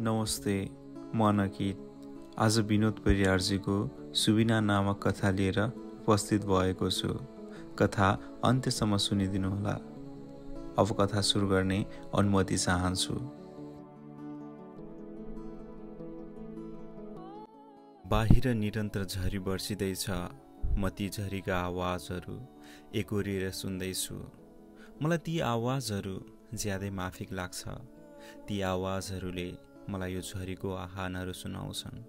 नमस्ते, म अनकित। आज विनोद परियारजीको सुबिना नामक कथा लिएर उपस्थित भएको छु। कथा अन्त्यसम्म सुनिदिनु होला। अब कथा सुरु गर्ने अनुमति चाहन्छु। बाहिर निरन्तर झरी बर्सिँदैछ। म ती झरीका आवाजहरू एकोरिएर सुन्दैछु। मलाई ती आवाजहरू ज्यादै माफिक लाग्छ। ती आवाजहरूले मलाई यो झरीको आह्वानहरू सुनाउँछन्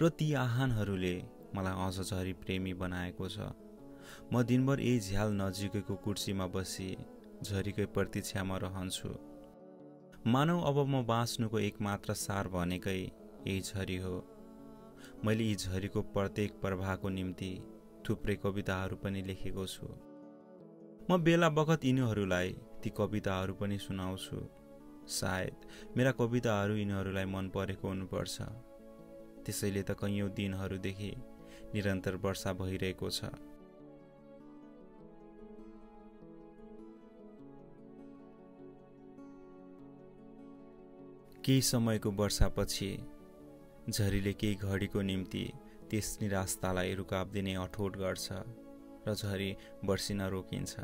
र ती आह्वानहरूले मलाई अझ झरी प्रेमी बनाएको छ। म दिनभर यही झ्याल नजिकैको कुर्सीमा बसी झरीकै प्रतीक्षामा रहन्छु। मानौ अब म बाँच्नुको एकमात्र सार भनेकै यही झरी हो। मैले यी झरीको प्रत्येक प्रवाहको निम्ति थुप्रै कविताहरू पनि लेखेको छु। म बेला बखत यिनीहरूलाई ती कविताहरू पनि सुनाउँछु। सायद मेरा कविताहरू यिनीहरूलाई मन परेको हुनुपर्छ। त्यसैले त कैयौं दिनहरूदेखि निरन्तर वर्षा भइरहेको छ। केही समयको वर्षापछि झरीले केही घडीको निम्ति त्यस निराशतालाई रुकावदिने अठोट गर्छ र झरी बर्सिन रोकिन्छ।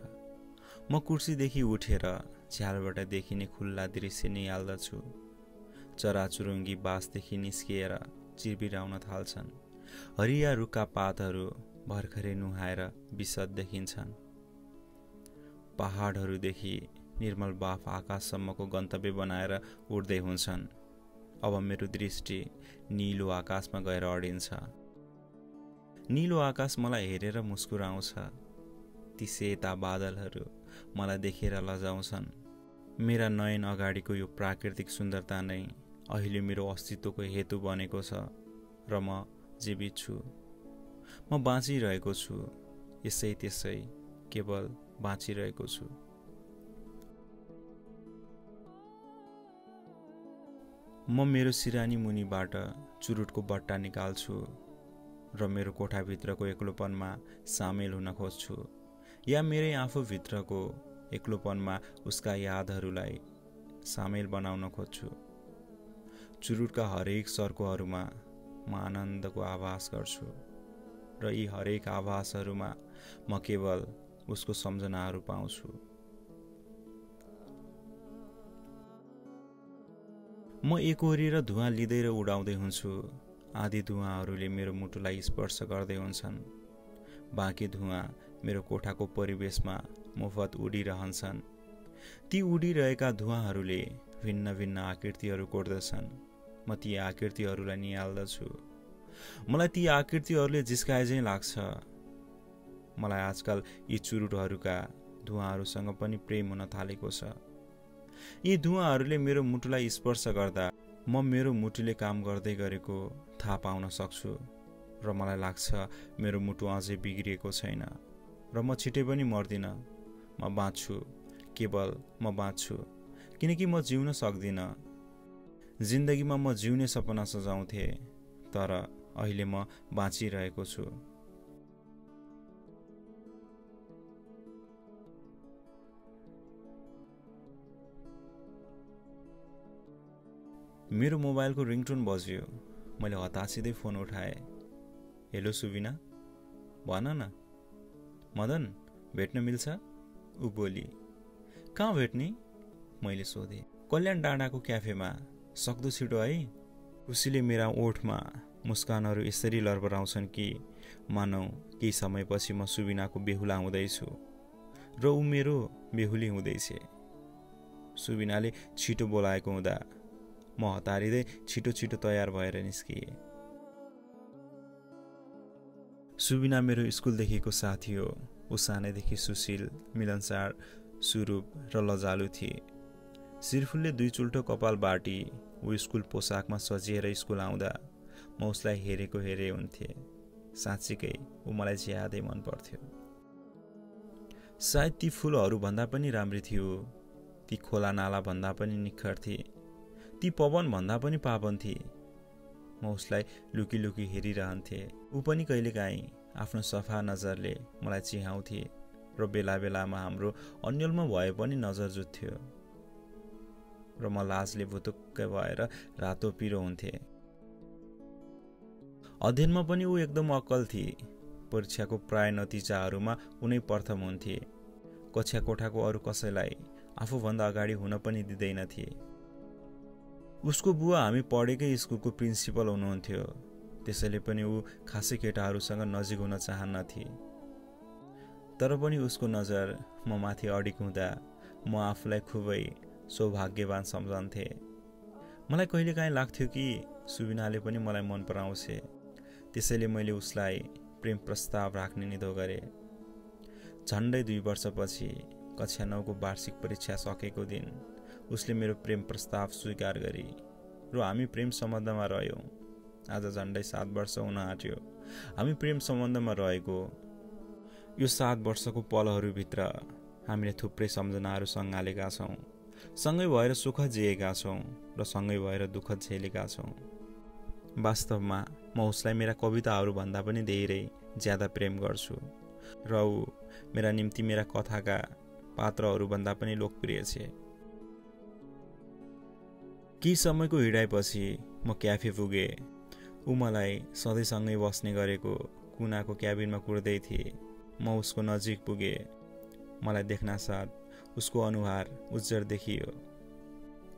म कुर्सीदेखि उठेर झ्यालबाट देखिने खुल्ला दृश्य निहाल्दछु। चराचुरुङ्गी बासदेखि निस्किएर चिरबिराउन थाल्छन्। हरिया रुखका पातहरू भर्खरै नुहाएर विशद देखिन्छन्। पहाडहरूदेखि निर्मल बाफ आकाशसम्मको गन्तव्य बनाएर उड्दै हुन्छन्। अब मेरो दृष्टि नीलो आकाशमा गएर अडिन्छ। नीलो आकाश मलाई हेरेर मुस्कुराउँछ। ती सेता बादलहरू मलाई देखेर लजाउँछन्। मेरा नयन अगाडिको यो प्राकृतिक सुन्दरता नै अहिले मेरो अस्तित्वको हेतु बनेको छ र म जीवित छु। म बाँचिरहेको छु। यसै त्यसै केवल बाँचिरहेको छु। म मेरो सिरानी मुनिबाट चुरुटको बट्टा निकाल्छु र मेरो कोठाभित्रको एक्लोपनमा सामेल हुन खोज्छु, या मेरै आफूभित्रको एक्लोपनमा उसका यादहरूलाई सामेल बनाउन खोज्छु। चुरुटका हरेक सर्कोहरूमा म आनन्दको आभास गर्छु र यी हरेक आभासहरूमा म केवल उसको सम्झनाहरू पाउँछु। म एकोहोरिएर धुवाँ लिँदै र उडाउँदै हुन्छु। आधी धुवाँहरूले मेरो मुटुलाई स्पर्श गर्दै हुन्छन्। बाँकी धुवाँ मेरो कोठाको परिवेशमा मुफत उडिरहन्छन्। ती उडिरहेका धुवाँहरूले भिन्न भिन्न आकृतिहरू कोर्दछन्। म ती आकृतिहरूलाई निहाल्दछु। मलाई ती आकृतिहरूले जिस्काए झैं लाग्छ। मलाई आजकल यी चुरुटहरूका धुवाँहरूसँग पनि प्रेम हुन थालेको छ। यी धुवाँहरूले मेरो मुटुलाई स्पर्श गर्दा म मेरो मुटुले काम गर्दै गरेको थाहा पाउन सक्छु र मलाई लाग्छ मेरो मुटु अझै बिग्रिएको छैन र म छिटै पनि मर्दिन। म बाँच्छु, केवल म बाँच्छु, किनकि म जिउन सक्दिन। जिन्दगीमा म जिउने सपना सजाउँथे, तर अहिले म बाँचिरहेको छु। मेरो मोबाइलको रिङटोन बज्यो। मैले हतासिँदै फोन उठाएँ। हेलो सुबिना, भन न। मदन, भेट्न मिल्छ? ऊ बोली। कहाँ भेट्ने? मैले सोधेँ। कल्याण डाँडाको क्याफेमा। सक्दो छिटो है। खुसीले मेरा ओठमा मुस्कानहरू यसरी लरबराउँछन् कि मानौ केही समयपछि म सुबिनाको बेहुला हुँदैछु र ऊ मेरो बेहुली हुँदैछ। सुबिनाले छिटो बोलाएको हुँदा म हतारिँदै छिटो छिटो तयार भएर निस्किएँ। सुबिना मेरो स्कुलदेखिको साथी हो। ऊ सानैदेखि सुशील, मिलनसार, सुरूप र लजालु थिए। शिरफुलले दुई चुल्ठो कपाल बाटी ऊ स्कुल पोसाकमा सजिएर स्कुल आउँदा म उसलाई हेरेको हेरे हुन्थे। साँच्चीकै ऊ मलाई ज्यादै मन पर्थ्यो। सायद ती फुलहरू भन्दा पनि राम्री थियो। ती खोला नाला भन्दा पनि निखर थिए। ती पवन भन्दा पनि पावन थिए। म उसलाई लुकी लुकी हेरिरहन्थे। ऊ पनि कहिलेकाहीँ आफ्नो सफा नजरले मलाई चिहाउँथे र बेला बेलामा हाम्रो अन्यलमा भए पनि नजर जुत्थ्यो। र म लाजले भुतुक्क भएर रातो पिरो हुन्थे। अध्ययनमा पनि ऊ एकदम अक्कल थिए। परीक्षाको प्राय नतिजाहरूमा उनै प्रथम हुन्थे। कक्षा कोठाको अरू कसैलाई आफूभन्दा अगाडि हुन पनि दिँदैनथे। उसको बुवा हामी पढेकै स्कुलको प्रिन्सिपल हुनुहुन्थ्यो, त्यसैले पनि ऊ खासै केटाहरूसँग नजिक हुन चाहन्नथे। तर पनि उसको नजर म माथि अडिक हुँदा म आफूलाई खुबै सौभाग्यवान सम्झन्थे। मलाई कहिलेकाहीँ लाग्थ्यो कि सुबिनाले पनि मलाई मन पराउँछ, त्यसैले मैले उसलाई प्रेम प्रस्ताव राख्ने निधो गरे। झन्डै 2 वर्षपछि कक्षा 9 को वार्षिक परीक्षा सकेको दिन उसले मेरो प्रेम प्रस्ताव स्वीकार गरी र हामी प्रेम सम्बन्धमा रह्यौं। आज झन्डै 7 वर्ष हुन आँट्यो हामी प्रेम सम्बन्धमा रहेको। यो 7 वर्षको पलहरूभित्र हामीले थुप्रै सम्झनाहरू सँगालेका छौँ, सँगै भएर सुख जिएका छौँ र सँगै भएर दुःख झेलेका छौँ। वास्तवमा म उसलाई मेरा कविताहरू भन्दा पनि धेरै ज्यादा प्रेम गर्छु र ऊ मेरा निम्ति मेरा कथाका पात्रहरू भन्दा पनि लोकप्रिय छ। केही समयको हिँडाइपछि म क्याफे पुगे। ऊ मलाई सधैँ सँगै बस्ने गरेको कुनाको क्याबिनमा कुर्दै थिए। म उसको नजिक पुगे। मलाई देख्नासाथ उसको अनुहार उज्जर देखियो।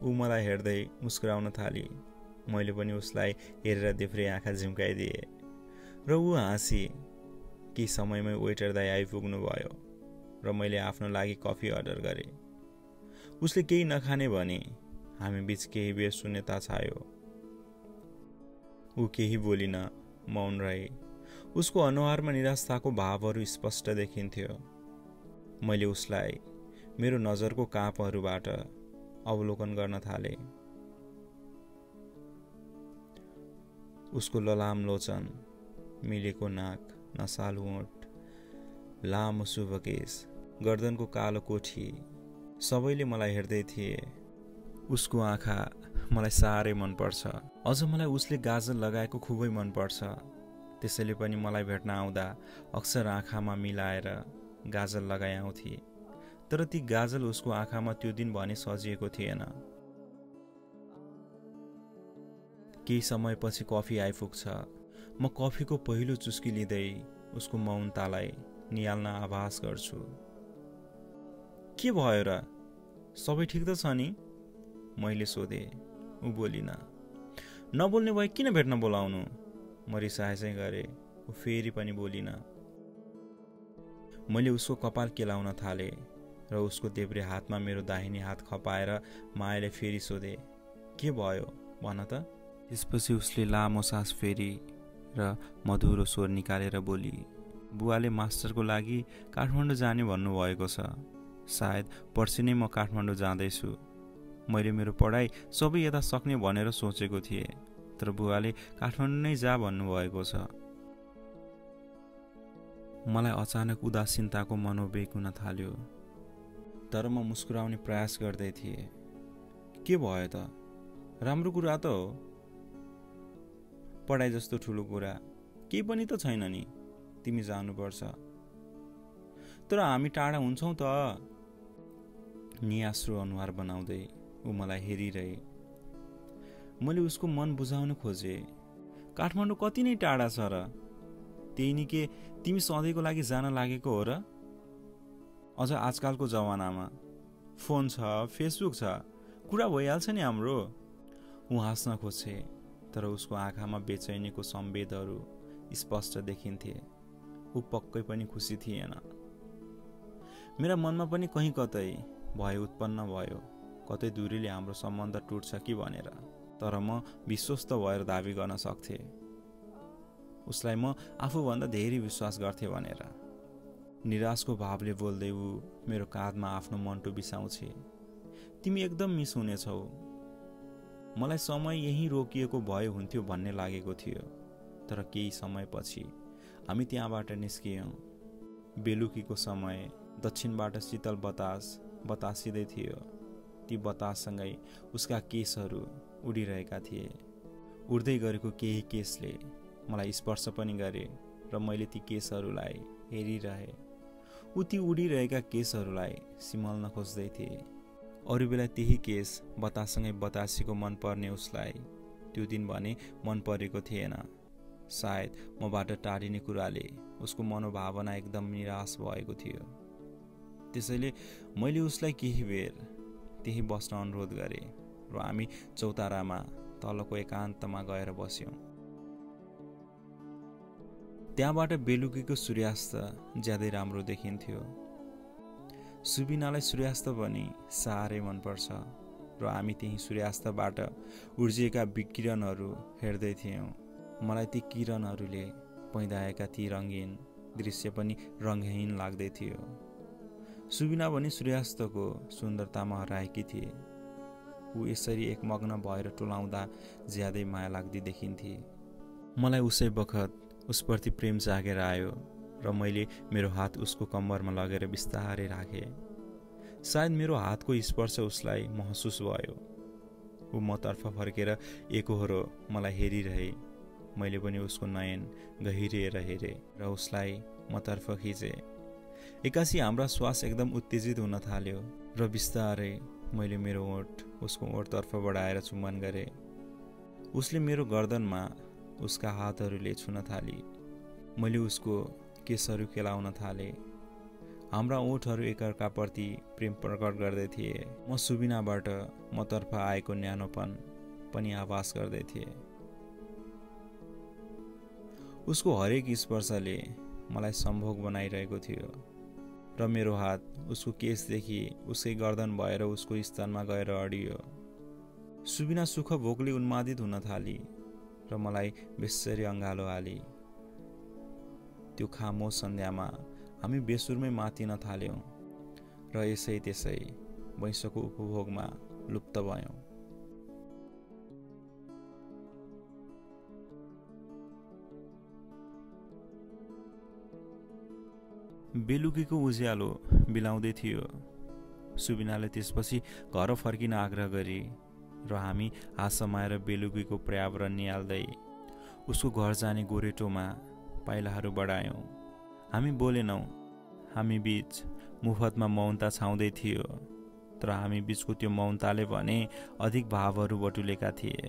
ऊ मलाई हेर्दै मुस्कुराउन थाली। मैले पनि उसलाई हेरेर देब्रे आँखा झिम्काइदिए र ऊ हाँसी। केही समयमै वेटर दाइ आइपुग्नु भयो र मैले आफ्नो लागि कफी अर्डर गरेँ। उसले केही नखाने भने हामी बीच केही बेर शून्यता छायो। ऊ केही बोलिन, मौन रहे। उसको अनुहारमा निराशाको भावहरू स्पष्ट देखिन्थ्यो। मैले उसलाई मेरो नजरको कापहरूबाट अवलोकन गर्न थाले। उसको ललाम लोचन, मिलेको नाक, नसालु ओठ, लामो शुभ केश, गर्दनको कालो कोठी, सबैले मलाई हेर्दै थिए। उसको आँखा मलाई साह्रै मनपर्छ। अझ मलाई उसले गाजल लगाएको खुबै मनपर्छ। त्यसैले पनि मलाई भेट्न आउँदा अक्सर आँखामा मिलाएर गाजल लगाइ आउँथे। तर ती गाजल उसको आँखामा त्यो दिन भने सजिएको थिएन। केही समयपछि कफी आइपुग्छ। म कफीको पहिलो चुस्की लिँदै उसको मौनतालाई निहाल्न आभास गर्छु। के भयो र? सबै ठिक त छ नि? मैले सोधे। ऊ बोलिन। नबोल्ने भए किन भेट्न बोलाउनु? म रिसाए चाहिँ गरे। ऊ फेरि पनि बोलिन। मैले उसको कपाल केलाउन थाले र उसको देब्रे हातमा मेरो दाहिने हात खपाएर मायाले फेरि सोधे, के भयो भन त? त्यसपछि उसले लामो सास फेरि र मधुरो स्वर निकालेर बोली, बुवाले मास्टरको लागि काठमाडौँ जाने भन्नुभएको छ। सायद पर्सि नै म काठमाडौँ जाँदैछु। मैले मेरो पढाइ सबै यता सक्ने भनेर सोचेको थिएँ, तर बुवाले काठमाडौँ नै जा भन्नुभएको छ। मलाई अचानक उदासीनताको मनोवेग हुन थाल्यो, तर म मुस्कुराउने प्रयास गर्दै थिएँ। के भयो त? राम्रो कुरा त हो। पढाइ जस्तो ठुलो कुरा केही पनि त छैन नि, तिमी जानुपर्छ। तर हामी टाढा हुन्छौँ त। नियास्रो अनुहार बनाउँदै ऊ मलाई हेरिरहे। मैले उसको मन बुझाउन खोजे। काठमाडौँ कति नै टाढा छ र? त्यही नि के तिमी सधैँको लागि जान लागेको हो र? अझ आजकलको जमानामा फोन छ, फेसबुक छ, कुरा भइहाल्छ नि हाम्रो। ऊ हाँस्न खोज्छे, तर उसको आँखामा बेचैनीको सम्वेदहरू स्पष्ट देखिन्थे। ऊ पक्कै पनि खुसी थिएन। मेरा मनमा पनि कहीँ कतै भय उत्पन्न भयो, कतै दूरीले हाम्रो सम्बन्ध टुट्छ कि भनेर। तर म विश्वस्त भएर दाबी गर्न सक्थे उसलाई म आफूभन्दा धेरै विश्वास गर्थे भनेर। निराशको भावले बोल्दै ऊ मेरो काँधमा आफ्नो मन्टो बिसाउँछे। तिमी एकदम मिस हुनेछौ। मलाई समय यहीँ रोकिएको भए हुन्थ्यो भन्ने लागेको थियो, तर केही समयपछि हामी त्यहाँबाट निस्कियौँ। बेलुकीको समय, दक्षिणबाट शीतल बतास बतासिँदै थियो। ती बताससँगै उसका केशहरू उडिरहेका थिए। उड्दै गरेको केही केशले मलाई स्पर्श पनि गरे र मैले ती केशहरूलाई हेरिरहेँ। ऊ ती उडिरहेका केशहरूलाई सिमल्न खोज्दै थिए। अरू बेला त्यही केस बतासँगै बतासीको मन पर्ने उसलाई त्यो दिन भने मन परेको थिएन। सायद मबाट टाढिने कुराले उसको मनोभावना एकदम निराश भएको थियो। त्यसैले मैले उसलाई केही बेर त्यही बस्न अनुरोध गरेँ र हामी चौतारामा तलको एकान्तमा गएर बस्यौँ। त्यहाँबाट बेलुकीको सूर्यास्त ज्यादै राम्रो देखिन्थ्यो। सुबिनालाई सूर्यास्त पनि साह्रै मनपर्छ र हामी त्यही सूर्यास्तबाट उर्जिएका विकिरणहरू हेर्दै थियौँ। मलाई ती किरणहरूले पैदाएका ती रङ्गीन दृश्य पनि रङ्गहीन लाग्दै थियो। सुबिना पनि सूर्यास्तको सुन्दरतामा हराएकी थिए। ऊ यसरी एकमग्न भएर टोलाउँदा ज्यादै माया लाग्दी देखिन्थे। मलाई उसै बखत उसप्रति प्रेम जागेर आयो र मैले मेरो हात उसको कम्मरमा लगेर बिस्तारै राखेँ। सायद मेरो हातको स्पर्श उसलाई महसुस भयो। ऊ मतर्फ फर्केर एकहोरो मलाई हेरिरहे। मैले पनि उसको नयन गहिरिएर हेरेँ र उसलाई मतर्फ खिचेँ। एक्कासी हाम्रा श्वास एकदम उत्तेजित हुन थाल्यो र बिस्तारै मैले मेरो ओठ उसको ओठतर्फ बढाएर चुम्बन गरेँ। उसले मेरो गर्दनमा उसका हातहरूले छुन थाली। मैले उसको केसहरू केलाउन थालेँ। हाम्रा ओठहरू एकअर्काप्रति प्रेम प्रकट गर्दै थिए। म सुबिनाबाट मतर्फ आएको न्यानोपन पनि आभास गर्दै थिएँ। उसको हरेक स्पर्शले मलाई सम्भोग बनाइरहेको थियो र मेरो हात उसको केसदेखि उसकै गर्दन भएर उसको स्तनमा गएर अडियो। सुबिना सुख भोकले उन्मादित हुन थाली र मलाई बेसरी अँगालो हाली। त्यो खामोश सन्ध्यामा हामी बेसुरमै मातिन थाल्यौँ र यसै त्यसै वैंशको उपभोगमा लुप्त भयौँ। बेलुकीको उज्यालो बिलाउँदै थियो। सुबिनाले त्यसपछि घर फर्किन आग्रह गरी र हामी हात समाएर बेलुकीको पर्यावरण निहाल्दै उसको घर जाने गोरेटोमा पाइलाहरू बढायौँ। हामी बोलेनौँ। हामी बीच मुफतमा मौनता छाउँदै थियो, तर हामी बीचको त्यो मौनताले भने अधिक भावहरू बटुलेका थिए।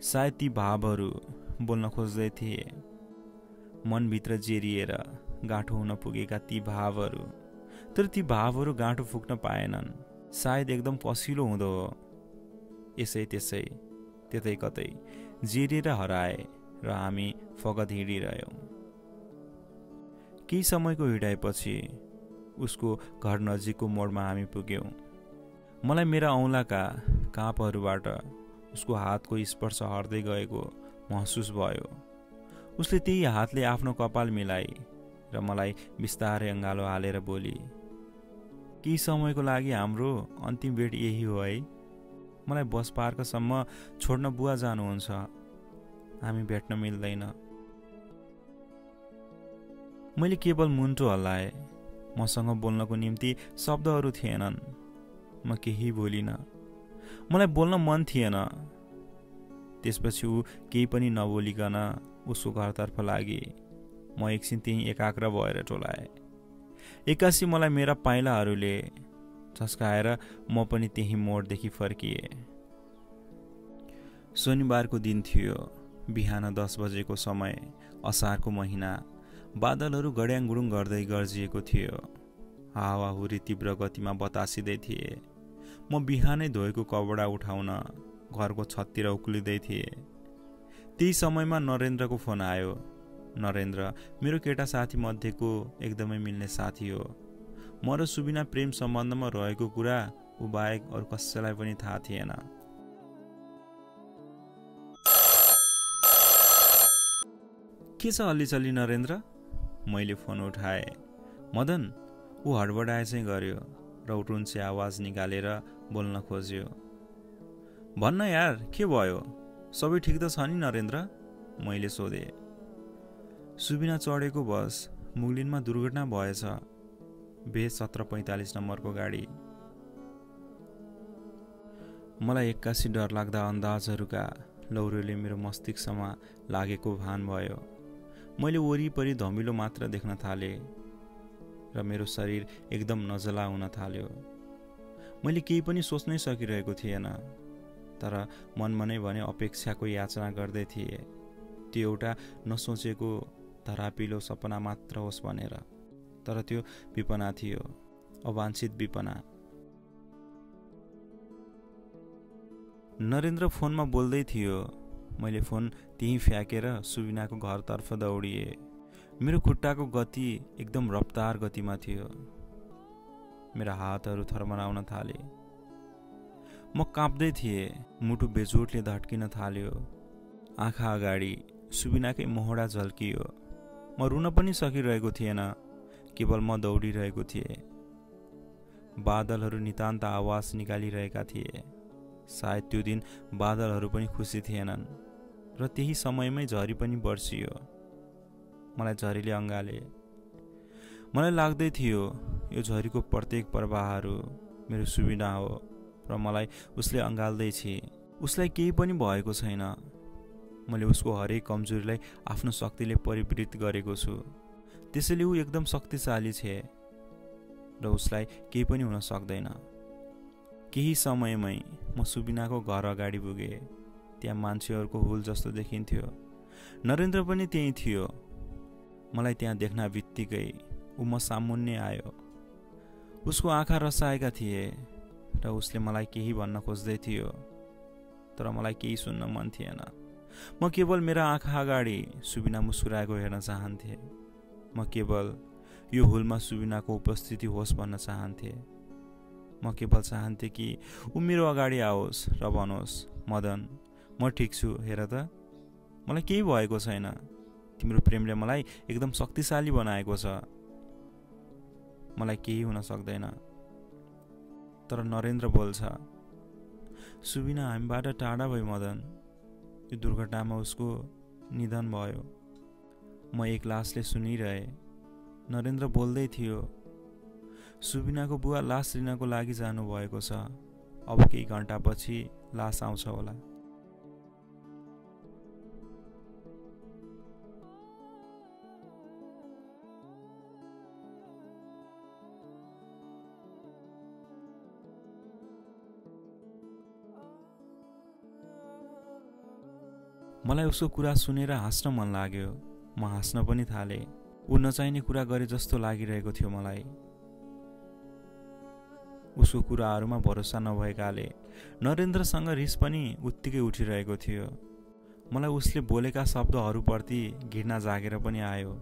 सायद ती भावहरू बोल्न खोज्दै थिए। मनभित्र जेरिएर गाँठो हुन पुगेका ती भावहरू, तर ती भावहरू गाँठो फुक्न पाएनन्। सायद एकदम पसिलो हुँदो हो। यसै त्यसै त्यतै कतै जेरिएर हराए र हामी फगत हिँडिरह्यौँ। केही समयको हिँडाइपछि उसको घर नजिकको मोडमा हामी पुग्यौँ। मलाई मेरा औँलाका कापहरूबाट उसको हातको स्पर्श हट्दै गएको महसुस भयो। उसले त्यही हातले आफ्नो कपाल मिलाई र मलाई बिस्तारै अँगालो हालेर बोली, केही समयको लागि हाम्रो अन्तिम भेट यही हो है? मलाई बस पार्कसम्म छोड्न बुवा जानुहुन्छ। हामी भेट्न मिल्दैन। मैले केवल मुन्टो हल्लाएँ। मसँग बोल्नको निम्ति शब्दहरू थिएनन्। म केही बोलिनँ। मलाई बोल्न मन थिएन। त्यसपछि ऊ केही पनि नबोलिकन उसको घरतर्फ लागि। म एकछिन त्यही एकाग्र भएर टोलाएँ। एक्कासी मलाई मेरा पाइलाहरूले झस्काएर म पनि त्यही मोडदेखि फर्किएँ। शनिबारको दिन थियो। बिहान 10 बजेको समय। असारको महिना। बादलहरू गड्याङगुडुङ गर्दै गर्जिएको थियो। हावाहुरी तीव्र गतिमा बतासिँदै थिए। म बिहानै धोएको कपडा उठाउन घरको छततिर उक्लिँदै थिएँ। त्यही समयमा नरेन्द्रको फोन आयो। नरेन्द्र मेरो केटा साथी मध्येको एकदमै मिल्ने साथी हो। म र सुबिना प्रेम सम्बन्धमा रहेको कुरा ऊ बाहेक अरू कसैलाई पनि थाहा थिएन। के छ हल्लीचल्ली नरेन्द्र? मैले फोन उठाएँ। मदन, ऊ हडबडाए चाहिँ गर्यो र उठुन्चे आवाज निकालेर बोल्न खोज्यो। भन्न यार, के भयो? सबै ठिक त छ नि नरेन्द्र? मैले सोधेँ। सुबिना चढेको बस मुगलिनमा दुर्घटना भएछ। बेस 1745 नम्बरको गाडी। मलाई एक्कासी डरलाग्दा अन्दाजहरूका लौरोले मेरो मस्तिष्कमा लागेको भान भयो। मैले वरिपरि धमिलो मात्र देख्न थालेँ र मेरो शरीर एकदम नजला हुन थाल्यो। मैले केही पनि सोच्नै सकिरहेको थिएन, तर मनमा नै भने अपेक्षाको याचना गर्दै थिए। त्यो एउटा नसोचेको धरापिलो सपना मात्र होस् भनेर, तर त्यो विपना थियो, अवाञ्छित विपना। नरेन्द्र फोनमा बोल्दै थियो। मैले फोन त्यहीँ फ्याँकेर सुबिनाको घरतर्फ दौडिए। मेरो खुट्टाको गति एकदम रफ्तार गतिमा थियो। मेरा हातहरू थर्मराउन थाले। म काँप्दै थिएँ। मुटु बेजोडले धड्किन थाल्यो। आँखा अगाडि सुबिनाकै मोहडा झल्कियो। म रुन पनि सकिरहेको थिएन, केवल म दौडिरहेको थिएँ। बादलहरू नितान्त आवाज निकालिरहेका थिए। सायद त्यो दिन बादलहरू पनि खुसी थिएनन् र त्यही समयमै झरी पनि बर्सियो। मलाई झरीले अँगाले। मलाई लाग्दै थियो यो झरीको प्रत्येक प्रवाहहरू मेरो सुबिना हो र मलाई उसले अँगाल्दैछ। उसलाई केही पनि भएको छैन। मैले उसको हरेक कमजोरीलाई आफ्नो शक्तिले परिवृत गरेको छु। त्यसैले ऊ एकदम शक्तिशाली छे र उसलाई केही पनि हुन सक्दैन। केही समयमै म सुबिनाको घर अगाडि पुगेँ। त्यहाँ मान्छेहरूको हुल जस्तो देखिन्थ्यो। नरेन्द्र पनि त्यहीँ थियो। मलाई त्यहाँ देख्न बित्तिकै ऊ म सामुन्ने आयो। उसको आँखा रसाएका थिए र उसले मलाई केही भन्न खोज्दै थियो, तर मलाई केही सुन्न मन थिएन। म केवल मेरा आँखा अगाडि सुबिना मुस्कुराएको हेर्न चाहन्थे। म केवल यो हुलमा सुबिनाको उपस्थिति होस् भन्न चाहन्थे। म केवल चाहन्थे कि ऊ मेरो अगाडि आओस् र भनोस्, मदन, म ठिक छु, हेर त, मलाई केही भएको छैन। तिम्रो प्रेमले मलाई एकदम शक्तिशाली बनाएको छ। मलाई केही हुन सक्दैन। तर नरेन्द्र बोल्छ, सुबिना हामीबाट टाढा भयो मदन। यो दुर्घटनामा उसको निधन भयो। म एक्लासले सुनिरहे। नरेन्द्र बोल्दै थियो, सुबिनाको बुवा लास लिनको लागि जानुभएको छ। अब केही घन्टापछि लास आउँछ होला। मलाई उसको कुरा सुनेर हाँस्न मन लाग्यो। म हाँस्न पनि थालेँ। ऊ नचाहिने कुरा गरे जस्तो लागिरहेको थियो मलाई। उसको कुराहरूमा भरोसा नभएकाले नरेन्द्रसँग रिस पनि उत्तिकै उठिरहेको थियो। मलाई उसले बोलेका शब्दहरूप्रति घृणा जागेर पनि आयो।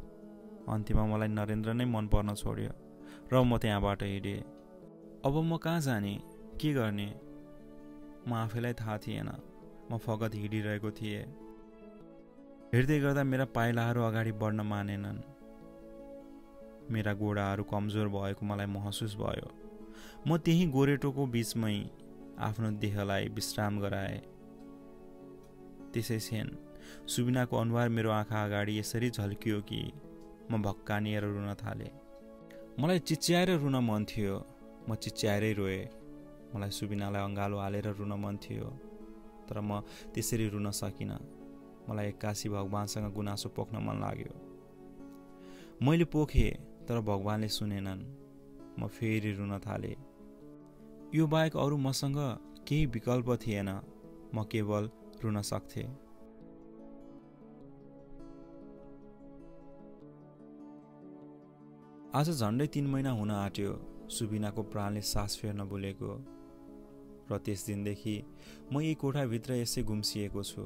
अन्त्यमा मलाई नरेन्द्र नै मन पर्न छोड्यो र म त्यहाँबाट हिँडेँ। अब म कहाँ जाने, के गर्ने, म आफैलाई थाहा थिएन। म फगत हिँडिरहेको थिएँ। हिँड्दै गर्दा मेरा पाइलाहरू अगाडि बढ्न मानेनन्। मेरा गोडाहरू कमजोर भएको मलाई महसुस भयो। म त्यही गोरेटोको बीचमै आफ्नो देहलाई विश्राम गराएँ। त्यसै क्षण सुबिनाको अनुहार मेरो आँखा अगाडि यसरी झल्कियो कि म भक्कानिएर रुन थालेँ। मलाई चिच्याएर रुन मन थियो। म चिच्याएरै रोएँ। मलाई सुबिनालाई अँगालो हालेर रुन मन थियो, तर म त्यसरी रुन सकिनँ। मलाई एक्कासी भगवानसँग गुनासो पोख्न मन लाग्यो। मैले पोखेँ, तर भगवानले सुनेनन्। म फेरि रुन थालेँ। यो बाहेक अरू मसँग केही विकल्प थिएन। म केवल रुन सक्थेँ। आज झन्डै 3 महिना हुन आँट्यो सुबिनाको प्राणले सास फेर्न बोलेको, र त्यस दिनदेखि म यही कोठाभित्र यसै गुम्सिएको छु।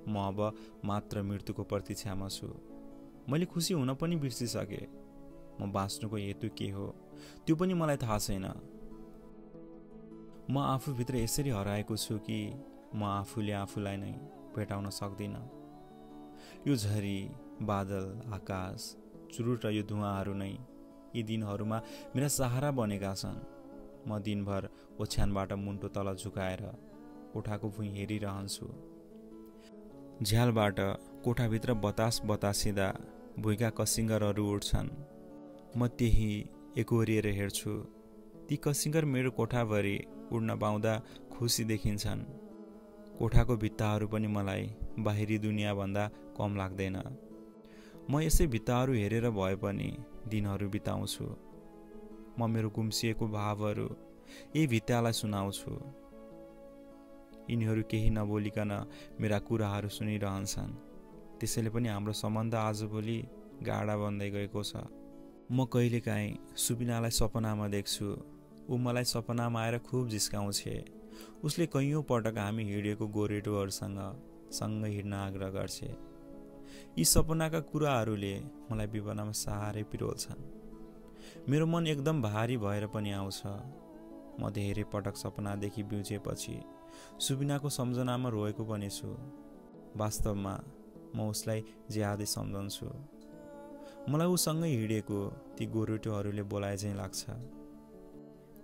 म अब मात्र मृत्युको प्रतीक्षामा छु। मैले खुसी हुन पनि बिर्सिसकेँ। म बाँच्नुको हेतु के हो त्यो पनि मलाई थाहा छैन। म आफूभित्र यसरी हराएको छु कि म आफूले आफूलाई नै भेटाउन सक्दिनँ। यो झरी, बादल, आकाश, चुरुट र यो धुवाँहरू नै यी दिनहरूमा मेरा सहारा बनेका छन्। म दिनभर ओछ्यानबाट मुन्टो तल झुकाएर कोठाको भुइँ हेरिरहन्छु। झ्यालबाट कोठाभित्र बतास बतासिँदा भुइँका कसिङ्गरहरू उड्छन्। म त्यही एकोहोरिएर हेर्छु। ती कसिङ्गर मेरो कोठाभरि उड्न पाउँदा खुसी देखिन्छन्। कोठाको भित्ताहरू पनि मलाई बाहिरी दुनियाँभन्दा कम लाग्दैन। म यसै भित्ताहरू हेरेर भए पनि दिनहरू बिताउँछु। म मेरो गुम्सिएको भावहरू, यही भित्तालाई सुनाउँछु। यिनीहरू केही नबोलिकन मेरा कुराहरू सुनिरहन्छन्। त्यसैले पनि हाम्रो सम्बन्ध आजभोलि गाढा बन्दै गएको छ। म कहिलेकाहीँ सुबिनालाई सपनामा देख्छु। ऊ मलाई सपनामा आएर खुब जिस्काउँछे। उसले कैयौँ पटक हामी हिँडेको गोरेटोहरूसँग सँगै हिँड्न आग्रह गर्छे। यी सपनाका कुराहरूले मलाई विपनामा साह्रै पिरोल्छन्। मेरो मन एकदम भारी भएर पनि आउँछ। म धेरै पटक सपनादेखि बिउजेपछि सुबिनाको सम्झनामा रोएको पनि छु। वास्तवमा म उसलाई ज्यादै सम्झन्छु। मलाई उसँगै हिँडेको ती गोरेटोहरूले बोलाए चाहिँ लाग्छ।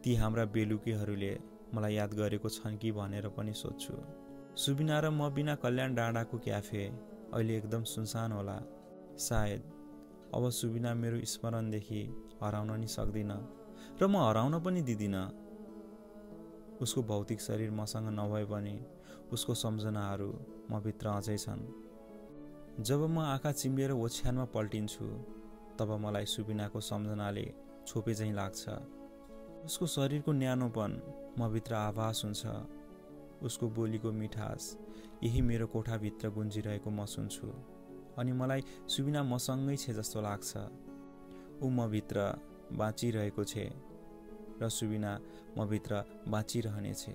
ती हाम्रा बेलुकीहरूले मलाई याद गरेको छन् कि भनेर पनि सोध्छु। सुबिना र म बिना कल्याण डाँडाको क्याफे अहिले एकदम सुनसान होला। सायद अब सुबिना मेरो स्मरणदेखि हराउन नि सक्दिन र म हराउन पनि दिदिन। उसको भौतिक शरीर मसँग नभए पनि उसको सम्झनाहरू म भित्र अझै छन्। जब म आँखा चिम्लेर ओछ्यानमा पल्टिन्छु तब मलाई सुबिनाको सम्झनाले छोपे चाहिँ लाग्छ। उसको शरीरको न्यानोपन म भित्र आभास हुन्छ। उसको बोलीको मिठास यही मेरो कोठाभित्र गुन्जिरहेको म सुन्छु अनि मलाई सुबिना मसँगै छे जस्तो लाग्छ। ऊ म भित्र बाँचिरहेको छे र सुबिना म भित्र बाँचिरहने छे।